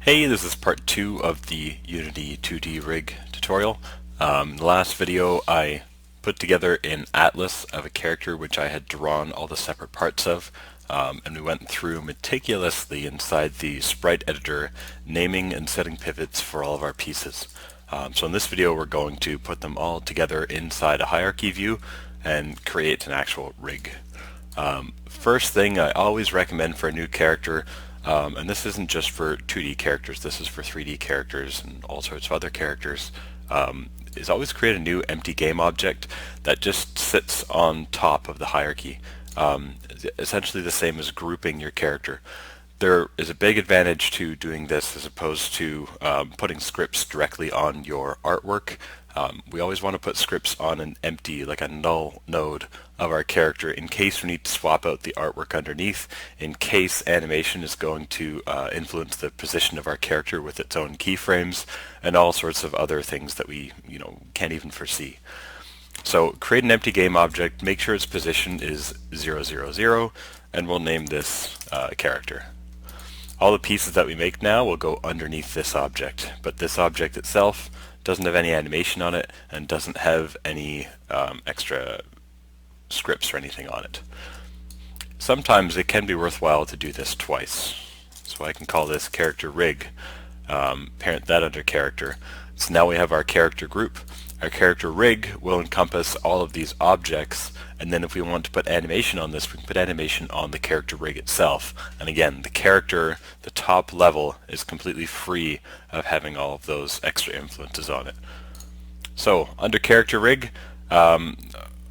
Hey, this is part 2 of the Unity 2D rig tutorial. In the last video I put together an atlas of a character which I had drawn all the separate parts of, and we went through meticulously inside the sprite editor, naming and setting pivots for all of our pieces. So in this video we're going to put them all together inside a hierarchy view and create an actual rig. First thing I always recommend for a new character, and this isn't just for 2D characters, this is for 3D characters and all sorts of other characters, is always create a new empty game object that just sits on top of the hierarchy. Essentially the same as grouping your character. There is a big advantage to doing this as opposed to putting scripts directly on your artwork. We always want to put scripts on an empty, like a null node of our character in case we need to swap out the artwork underneath, in case animation is going to influence the position of our character with its own keyframes, and all sorts of other things that we can't even foresee. So create an empty game object, make sure its position is 0, 0, 0, and we'll name this character. All the pieces that we make now will go underneath this object, but this object itself doesn't have any animation on it and doesn't have any extra scripts or anything on it. Sometimes it can be worthwhile to do this twice. So I can call this character rig, parent that under character. So now we have our character group. Our character rig will encompass all of these objects, and then if we want to put animation on this, we can put animation on the character rig itself. And again, the character, the top level, is completely free of having all of those extra influences on it. So under character rig, I'm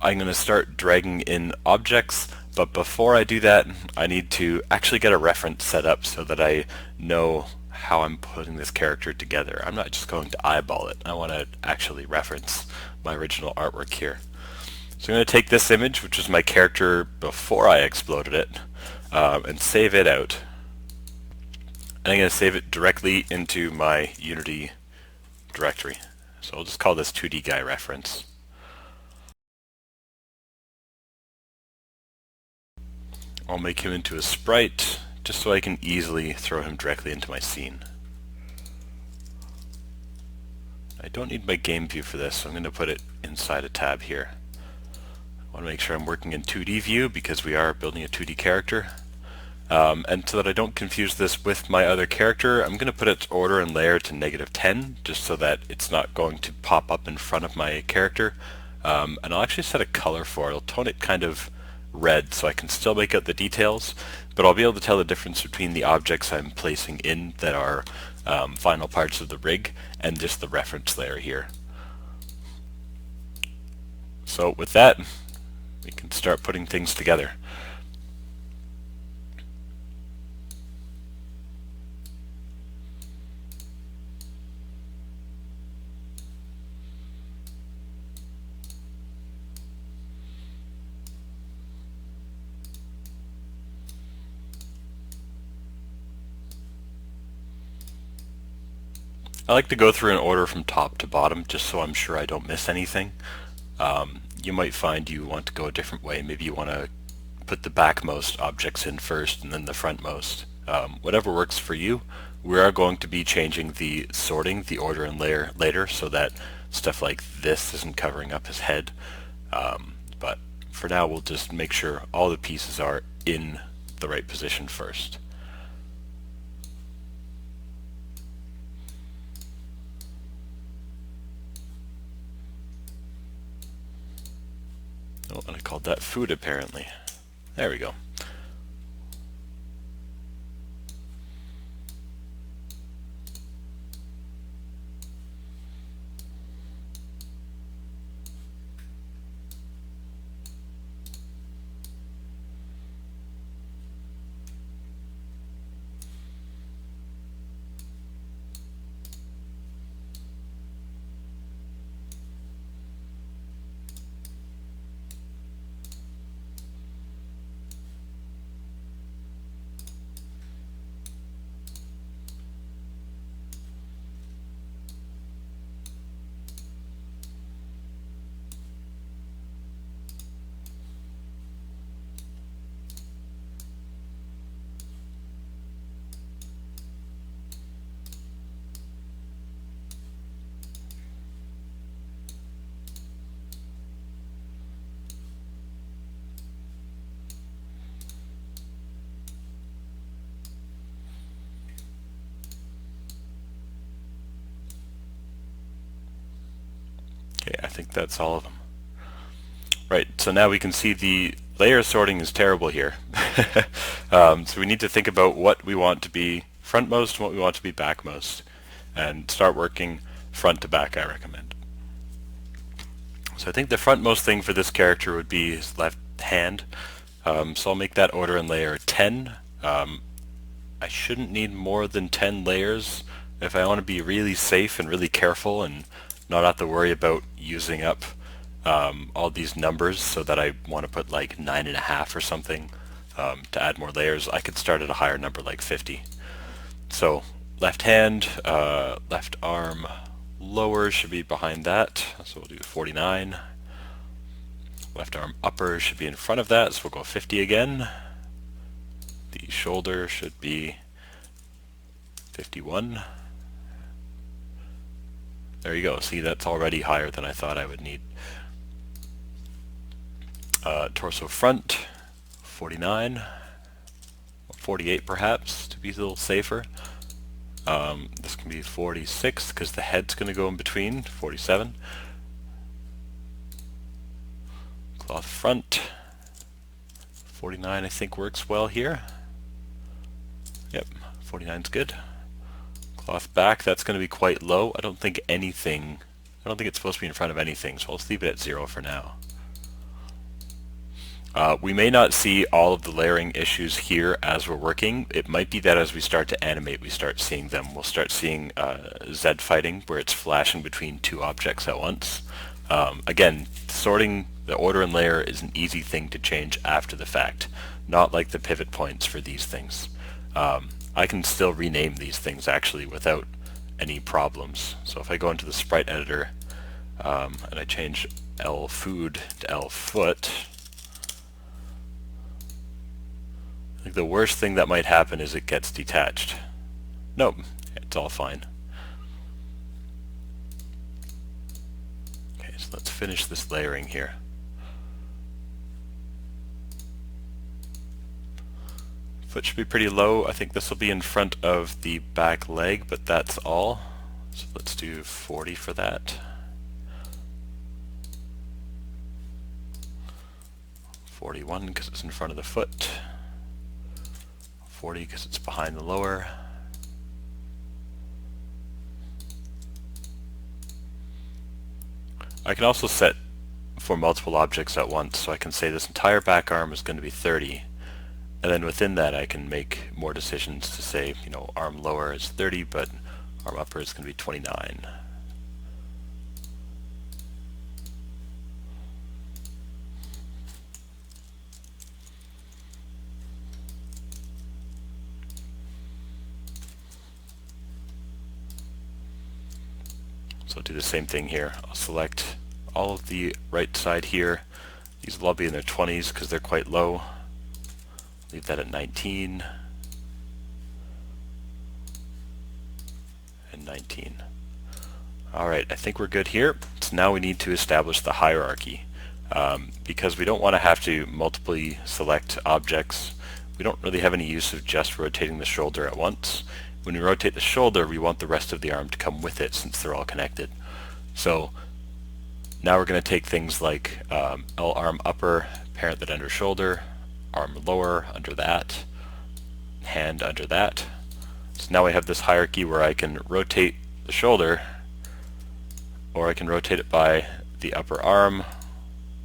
going to start dragging in objects, but before I do that, I need to actually get a reference set up so that I know how I'm putting this character together. I'm not just going to eyeball it. I want to actually reference my original artwork here. So I'm going to take this image, which is my character before I exploded it, and save it out. And I'm going to save it directly into my Unity directory. So I'll just call this 2D guy reference. I'll make him into a sprite, just so I can easily throw him directly into my scene. I don't need my game view for this, so I'm going to put it inside a tab here. I want to make sure I'm working in 2D view because we are building a 2D character. And so that I don't confuse this with my other character, I'm going to put its order and layer to -10, just so that it's not going to pop up in front of my character. And I'll actually set a color for it. I'll tone it kind of red so I can still make out the details, but I'll be able to tell the difference between the objects I'm placing in that are final parts of the rig and just the reference layer here. So with that, we can start putting things together. I like to go through an order from top to bottom just so I'm sure I don't miss anything. You might find you want to go a different way. Maybe you want to put the backmost objects in first and then the frontmost. Whatever works for you. We are going to be changing the sorting, the order and layer later, so that stuff like this isn't covering up his head. But for now we'll just make sure all the pieces are in the right position first. Oh, and I called that food apparently. There we go. think that's all of them. Right, so now we can see the layer sorting is terrible here. So we need to think about what we want to be frontmost and what we want to be backmost, and start working front to back, I recommend. So I think the frontmost thing for this character would be his left hand. So I'll make that order and layer 10. I shouldn't need more than 10 layers if I want to be really safe and really careful and not have to worry about using up all these numbers, so that I want to put like 9.5 or something to add more layers. I could start at a higher number like 50. So left hand, left arm lower should be behind that, so we'll do 49. Left arm upper should be in front of that, so we'll go 50 again. The shoulder should be 51. There you go. See, that's already higher than I thought I would need. Torso front, 49. 48 perhaps, to be a little safer. This can be 46 because the head's going to go in between. 47. Cloth front, 49 I think works well here. Yep, 49's good. Cloth back, that's going to be quite low. I don't think it's supposed to be in front of anything, so let's leave it at 0 for now. We may not see all of the layering issues here as we're working. It might be that as we start to animate, we start seeing them. We'll start seeing Z fighting, where it's flashing between two objects at once. Again, sorting the order and layer is an easy thing to change after the fact, not like the pivot points for these things. I can still rename these things actually without any problems. So if I go into the sprite editor and I change L food to L foot, I think the worst thing that might happen is it gets detached. Nope, it's all fine. Okay, so let's finish this layering here. Foot should be pretty low. I think this will be in front of the back leg, but that's all. So let's do 40 for that. 41 because it's in front of the foot. 40 because it's behind the lower. I can also set for multiple objects at once, so I can say this entire back arm is going to be 30, and then within that I can make more decisions to say, you know, arm lower is 30, but arm upper is going to be 29. So I'll do the same thing here. I'll select all of the right side here. These will all be in their 20s because they're quite low. Leave that at 19 and 19. Alright, I think we're good here. So now we need to establish the hierarchy. Because we don't want to have to multiply select objects, we don't really have any use of just rotating the shoulder at once. When we rotate the shoulder, we want the rest of the arm to come with it since they're all connected. So now we're going to take things like L arm upper, parent that under shoulder, arm lower under that, hand under that. So now we have this hierarchy where I can rotate the shoulder, or I can rotate it by the upper arm,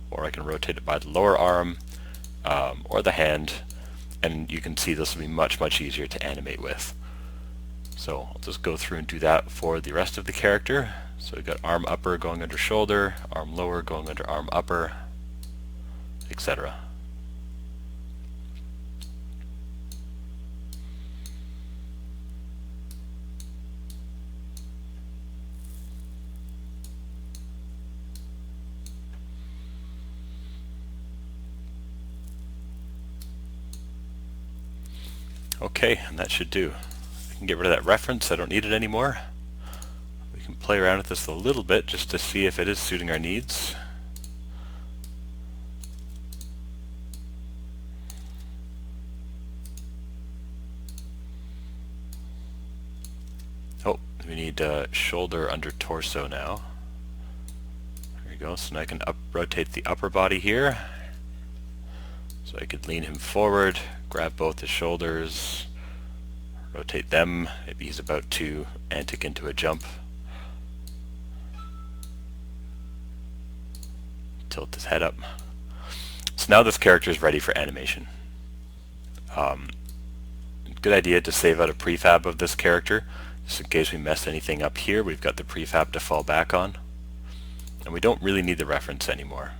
or I can rotate it by the lower arm, or the hand, and you can see this will be much, much easier to animate with. So I'll just go through and do that for the rest of the character. So we've got arm upper going under shoulder, arm lower going under arm upper, etc. Okay, and that should do. I can get rid of that reference, I don't need it anymore. We can play around with this a little bit just to see if it is suiting our needs. Oh, we need shoulder under torso now. Very go. So now I can rotate the upper body here. So I could lean him forward, grab both his shoulders, rotate them. Maybe he's about to antic into a jump. Tilt his head up. So now this character is ready for animation. Good idea to save out a prefab of this character, just in case we mess anything up here. We've got the prefab to fall back on. And we don't really need the reference anymore.